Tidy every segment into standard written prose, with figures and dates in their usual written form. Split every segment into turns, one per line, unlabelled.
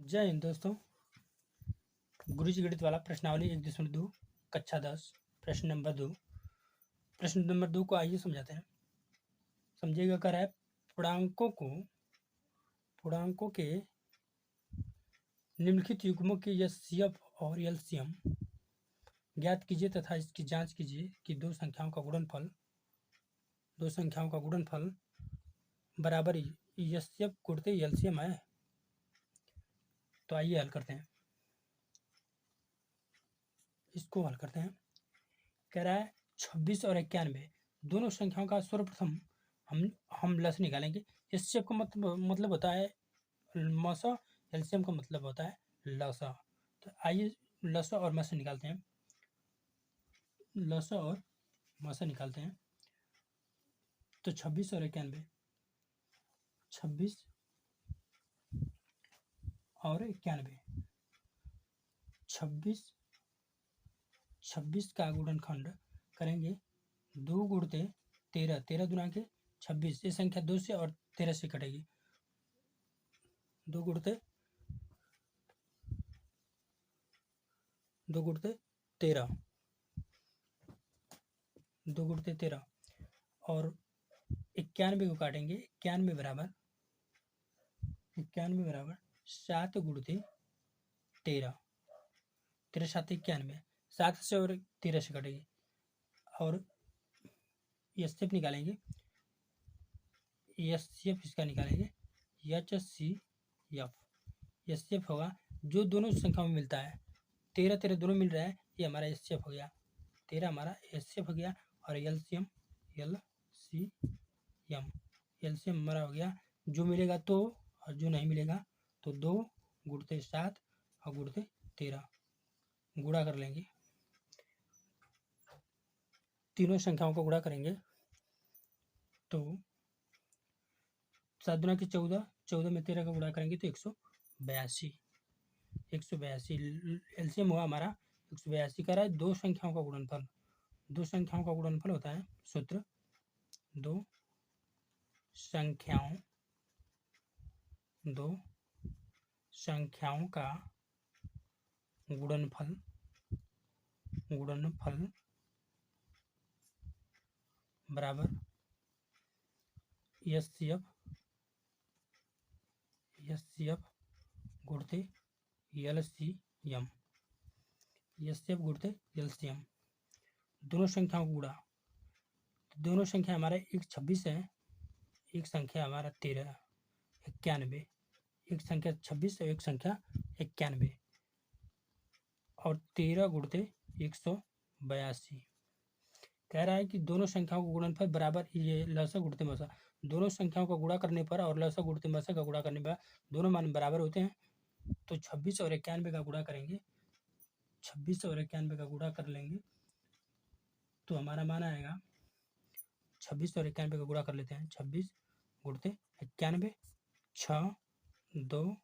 जय हिंद दोस्तों। गुरुजी गणित वाला प्रश्नावली 1.2 कक्षा 10 प्रश्न नंबर 2। प्रश्न नंबर 2 को आइए समझाते हैं। समझिएगा। कर है पूर्णांकों के निम्नलिखित युग्मों के एचसीएफ और एलसीएम ज्ञात कीजिए तथा इसकी जांच कीजिए कि दो संख्याओं का गुणनफल बराबर एचसीएफ गुणित एलसीएम है। तो आइए हल करते हैं। इसको हल करते हैं। कह रहा है 26 और 91 दोनों संख्याओं का सर्वप्रथम हम लस निकालेंगे। एचसीएफ का मतलब होता है मसा, एलसीएम का मतलब होता है लसा। तो आइए लसा और मसा निकालते हैं। तो 26 और 91, 26 और 91, 26 का गुणनखंड करेंगे 2 गुणते 13, 13 दुना के 26। ये संख्या 2 से और 13 से कटेगी। 2 गुणते 13, 2 गुणते 13 और 91 को काटेंगे। 91 बराबर 7 गुणते 13, 13 7 91, 7 से और 13 से कटेगी। और एचसीएफ निकालेंगे। एचसीएफ इसका निकालेंगे एचसीएफ होगा जो दोनों संख्याओं में मिलता है। 13 13 दोनों मिल रहा है, ये हमारा एचसीएफ हो गया। 13 हमारा एचसीएफ हो गया। और एलसीएम हमारा हो गया जो मिलेगा तो, और जो नहीं मिलेगा तो 2 गुणते 7 और गुणते 13 गुणा कर लेंगे। तीनों संख्याओं को गुणा करेंगे तो 7 दुना की 14, 14 में 13 का गुणा करेंगे तो 182। एलसीएम हुआ हमारा 182। कर रहा है दो संख्याओं का गुणनफल होता है सूत्र, दो संख्याओं का गुणनफल बराबर एचसीएफ गुणित एलसीएम। एचसीएफ गुणित एलसीएम दोनों संख्याओं को गुणा। दोनों संख्या हमारा एक 26 है, एक संख्या हमारा 13 91। एक संख्या 26 और एक संख्या 91 और 13 गुणित 182। कह रहा है कि दोनों संख्याओं का गुणनफल बराबर ये लसा गुणित मसा। दोनों संख्याओं का गुणा करने पर और लसा गुणित मसा का गुणा करने पर दोनों मान बराबर होते हैं। तो 26 और 91 का गुणा करेंगे। 26 और 91 का गुणा कर लेंगे तो हमारा मान आएगा 26 और 91 का गुणा कर लेते हैं। 26 गुणित 91, 6 2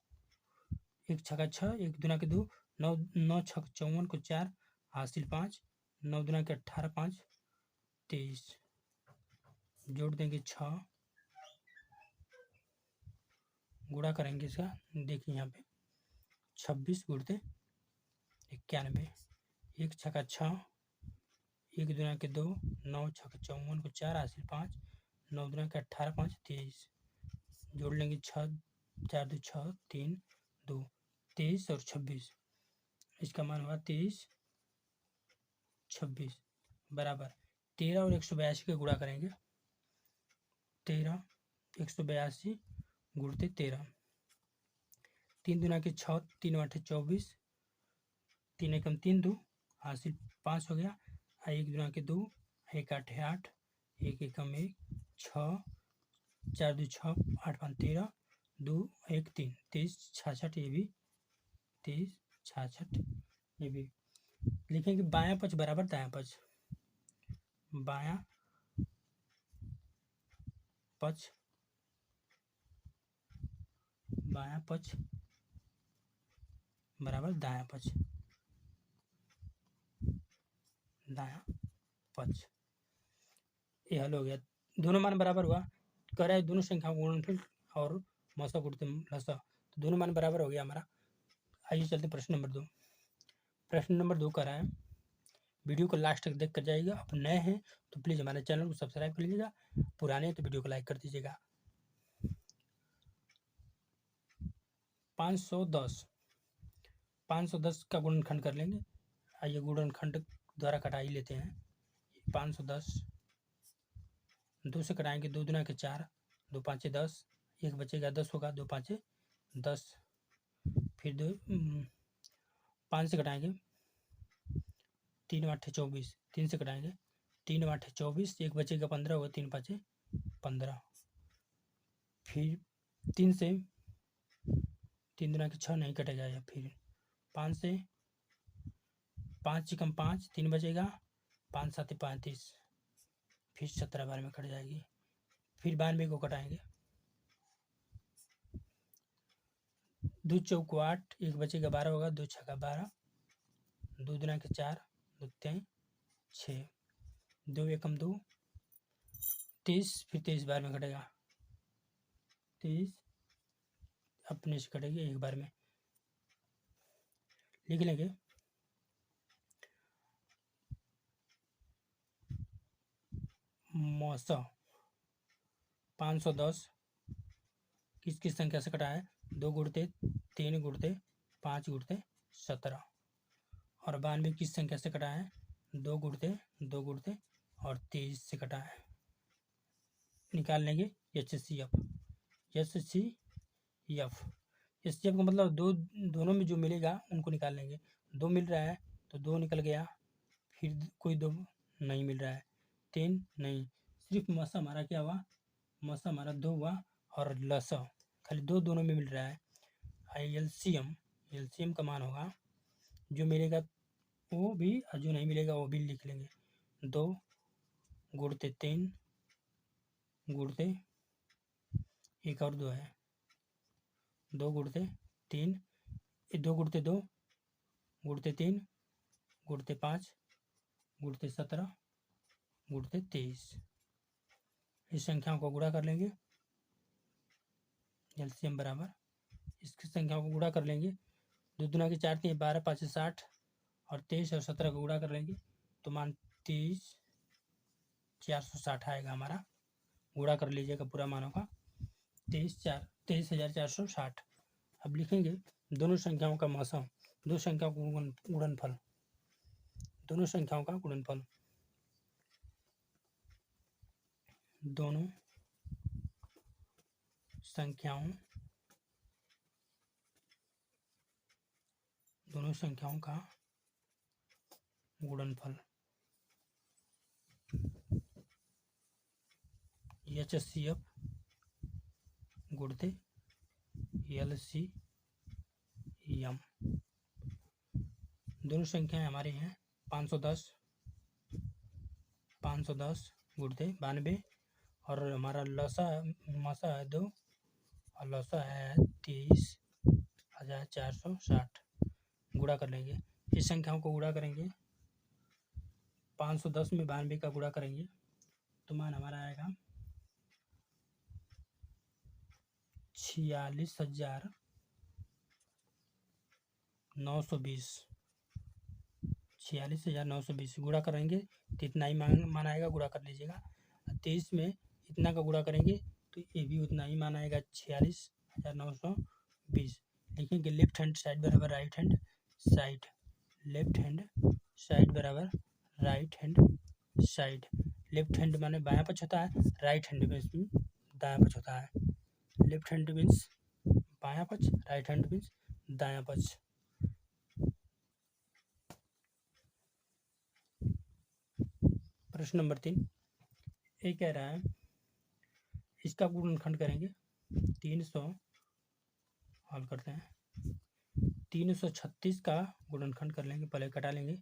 1 छक्का 6, 1 दुना के 2, 9 9 छक 54 को 4 हासिल 5, 9 दुना के 18 5 23 जोड़ देंगे 6 गुणा करेंगे इसका। देखिए यहाँ पे 26 गुणित 91, 1 छक्का 6, 1 दुना के 2, 9 छक 54 को 4 हासिल 5, 9 दुना के 18 5 23 जोड़ लेंगे 6 4 2 6 3 2 23 और 26। इसका मान हुआ 23 26 बराबर 13 और 182 का गुणा करेंगे। 13 182 गुणित 13, 3 दुना के 6, 3 8 24, 3 एकम 3 2 हासिल 5 हो गया। 1 दुना के 2, 1 8 8, 1 एकम 1 6, 4 2 6 8 5 13, 2 1 3 23 66। ये भी 23 66 ये भी लिखेंगे। बायां पक्ष बराबर दायां पक्ष, बायां पक्ष बराबर दायां पक्ष, ये हल हो गया। दोनों मान बराबर हुआ। कह रहा है दोनों संख्याओं का गुणनफल और मसा गुणित लसा, तो दोनों मान बराबर हो गया हमारा। आइए चलते प्रश्न नंबर 2। प्रश्न नंबर 2 कह रहा है, वीडियो को लास्ट तक देख कर जाइएगा। आप नए हैं तो प्लीज़ हमारे चैनल को सब्सक्राइब कर लीजिएगा, पुराने हैं तो वीडियो को लाइक कर दीजिएगा। 510 का गुणनखंड कर लेंगे। आइए गुणनखंड द्वारा कटा ही लेते हैं। 510 2 से कटाएंगे, 2 दूना के 4, 2 पाँचे 10, 1 बचेगा 10 होगा, 2 पाँचे 10, फिर 5 से कटाएंगे, 3 आठे 24, 3 से कटाएंगे, 3 आठे 24, 1 बचेगा 15 होगा, 3 पाँचे 15, फिर 3 से 3 दूना के 6 नहीं कटेगा, या फिर 5 से 5 से कम 5, 3 बचेगा, 5 7 35, फिर 17 बार में कट जाएगी। फिर 92 को कटाएंगे, 2 चौको 8, 1 बचेगा 12 होगा, 2 छक्का 12, 2 दूना के 4, 2 3 6, 2 एकम 2, 23, फिर 23 बार में कटेगा, 23 अपने से कटेगी एक बार में। लिख लेंगे मौसा 510 किस किस संख्या से कटा है? 2 गुणते 3 गुणते 5 गुणते 17। और 92 किस संख्या से कटा है? 2 गुणते 2 गुणते और 23 से कटा है। निकाल लेंगे HCF। HCF का मतलब दोनों में जो मिलेगा उनको निकाल लेंगे। 2 मिल रहा है तो 2 निकल गया, फिर कोई 2 नहीं मिल रहा है, 3 नहीं, सिर्फ मसा हमारा क्या हुआ? मसा हमारा 2 हुआ, और लसा खाली 2 दोनों में मिल रहा है। LCM का मान होगा, जो मिलेगा वो भी और जो नहीं मिलेगा वो भी लिख लेंगे। 2 गुणते 3 गुणते 1 और 2 है, 2 गुणते 3, 2 गुणते 2 गुणते 3 गुणते 5 गुणते 17 गुणते 23। इस संख्याओं को गुणा कर लेंगे। LCM बराबर इसकी संख्याओं को गुणा कर लेंगे। 2 दूना के 4 3 12 5 60, और 23 और 17 को गुणा कर लेंगे तो मान 23 460 आएगा हमारा। गुणा कर लीजिएगा पूरा मानों का, 23,460। अब लिखेंगे दोनों संख्याओं का मौसम, दो संख्याओं का गुणनफल, दोनों संख्याओं का गुणनफल, दोनों संख्याओं का गुणनफल HCF गुणते LCM। दोनों संख्याएं हमारे हैं 510 गुणते 92, और हमारा मसा है 2 और लसा है 23,460। गुणा कर लेंगे। इस संख्याओं को गुणा करेंगे, 510 में 92 का गुणा करेंगे तो मान हमारा आएगा 46,920। 46,920 गुणा करेंगे तो इतना ही मान आएगा, गुणा कर लीजिएगा। 23 में इतना का गुणा करेंगे तो ये भी उतना ही मान आएगा, 46,920। लिखेंगे लेफ्ट हैंड साइड बराबर right hand side, left hand side बराबर right hand side. Left hand माने बायां पक्ष होता है, राइट हैंड मीन्स दायां पक्ष होता है। लेफ्ट हैंड मीन्स बायां पक्ष, राइट हैंड मीन्स दायां पक्ष। प्रश्न नंबर 3 ये कह रहा है, इसका गुणनखंड करेंगे 300, हल करते हैं, 336 का गुणनखंड कर लेंगे। पहले कटा लेंगे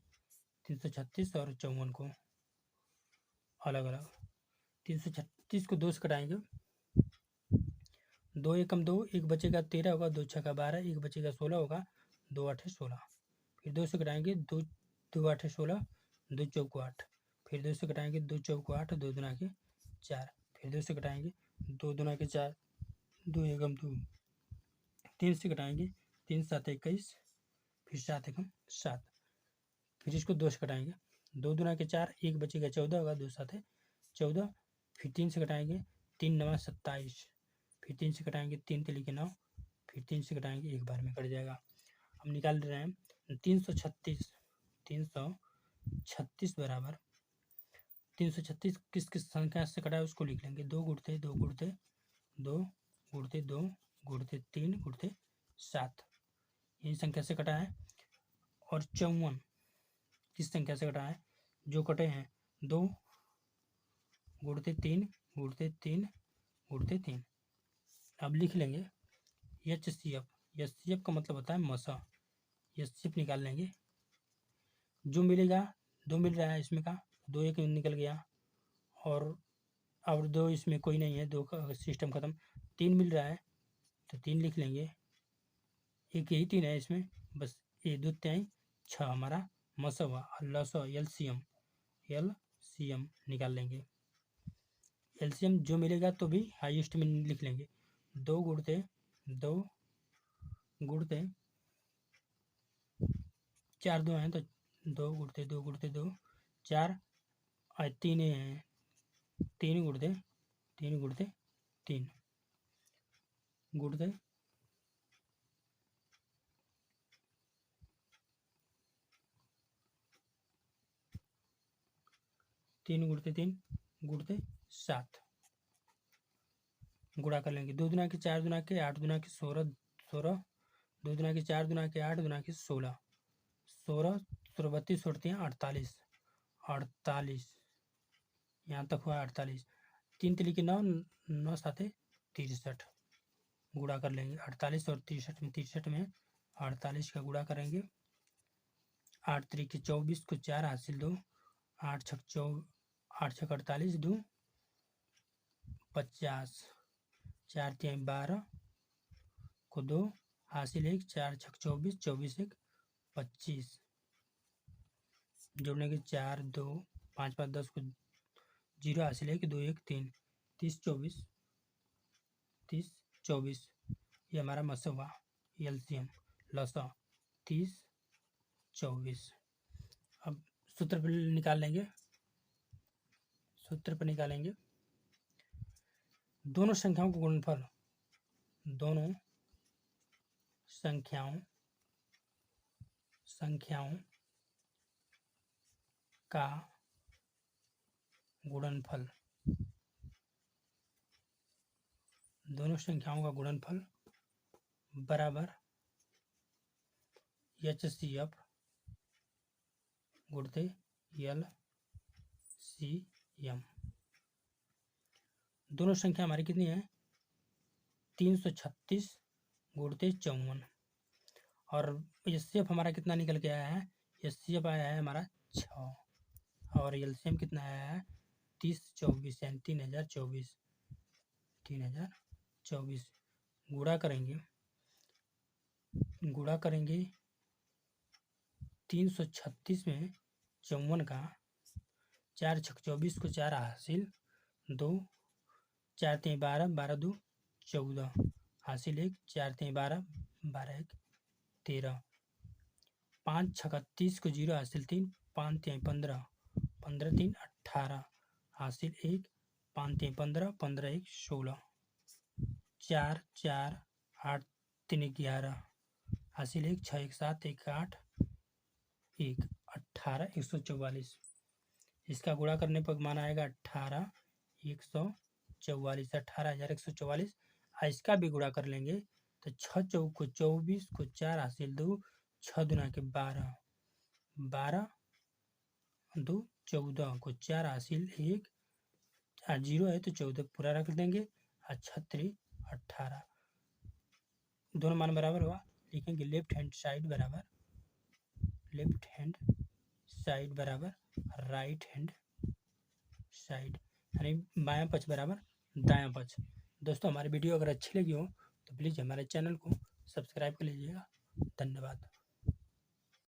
336 और 54 को अलग अलग। 336 को 2 से कटाएंगे, 2 एकम 2, 1 बचेगा 13 होगा, 2 छक्का 12, 1 बचेगा 16 होगा, 2 आठे 16, फिर 2 से कटाएंगे, 2 आठे 16, 2 चौको 8, फिर 2 से कटाएंगे, 2 चौको 8, 2 दूना के 4, फिर 2 से कटाएंगे, 2 दूना के 4, 2 एकम 2, 3 से कटाएंगे, 3 7 21, फिर 7 एकम 7, फिर इसको 2 से घटाएंगे, 2 दूना के 4, 1 बचेगा 14 होगा, 2 7 है 14, फिर 3 से घटाएंगे, 3 9 27, फिर 3 से घटाएंगे, 3 3 के 9, फिर 3 से घटाएंगे, एक बार में कट जाएगा। हम निकाल रहे हैं 336, 336 बराबर 336 किस किस संख्या से कटा है उसको लिख लेंगे, 2 गुणते 2 गुणते 2 गुणते 2 गुणते 3 गुणते 7, यही संख्या से कटा है। और 54 किस संख्या से कटा है, जो कटे हैं 2 गुणते 3 गुणते 3 गुणते 3। अब लिख लेंगे HCF, HCF का मतलब होता है मसा, HCF निकाल लेंगे, जो मिलेगा 2 मिल रहा है इसमें का, 2 एक निकल गया, और अब 2 इसमें कोई नहीं है, 2 का सिस्टम खत्म, 3 मिल रहा है तो 3 लिख लेंगे, एक यही 3 है इसमें, बस ये 2 3 6 हमारा मसा हुआ। लसा LCM निकाल लेंगे, LCM जो मिलेगा तो भी हाईएस्ट में लिख लेंगे, 2 गुणते 2 गुणते 4 2 हैं तो 2 गुणते 2 गुणते 2 4, और 3 हैं 3 गुणते 3 गुणते 3 गुणते 3 गुणते 3 गुणते 7, गुणा कर लेंगे, 2 दुना के 4 दुना के 8 दुना के 16 16, 2 दुना के 4 दुना के 8 दुना के 16 16 16 32 उड़ते हैं 48 48, यहाँ तक हुआ 48, 3 3 के 9 9 7 63, गुणा कर लेंगे 48 और 63 में 48 का गुणा करेंगे, 8 3 के 24 को 4 हासिल 2, 8 6 48 2 50, 4 3 12 को 2 हासिल 1, 4 6 24 24 1 25, जोड़ने के 4 2 5 5 10 को 0 हासिल 1 2 1 3 30 24, ये हमारा मसा हुआ LCM लसा 30 24। अब सूत्र पर निकाल लेंगे, सूत्र पर निकालेंगे दोनों संख्याओं का गुणनफल, दोनों संख्याओं का गुणनफल, दोनों संख्याओं का गुणनफल बराबर HCF गुणते LCM। दोनों संख्या हमारी कितनी है, 336 गुणते 54, और HCF हमारा कितना निकल के आया है, HCF आया है हमारा 6, और LCM कितना आया है 30 24 यानी 3024। गुणा करेंगे 336 में 54 का, 4 6 24 को 4 हासिल 2, 4 3 12 12 2 14 हासिल 1, 4 3 12 12 1 13, 5 6 30 को 0 हासिल 3, 5 3 15 15 3 18 हासिल 1, 5 3 15 15 1 16, 4 4 8 3 11 हासिल 1, 6 1 7 1 8 1 18 144। इसका गुणा करने पर मान आएगा 18 144, 18,144। इसका भी गुणा कर लेंगे तो 6 चौक को 24 को 4 हासिल 2, 6 दुना के 12 12 2 14 को 4 हासिल 1, 0 है तो 14 पूरा रख देंगे, 36 18, दोनों मान बराबर हुआ, लिखेंगे लेफ्ट हैंड साइड बराबर राइट हैंड साइड, यानी बायां पक्ष बराबर दायां पक्ष। दोस्तों हमारी वीडियो अगर अच्छी लगी हो तो प्लीज़ हमारे चैनल को सब्सक्राइब कर लीजिएगा। धन्यवाद।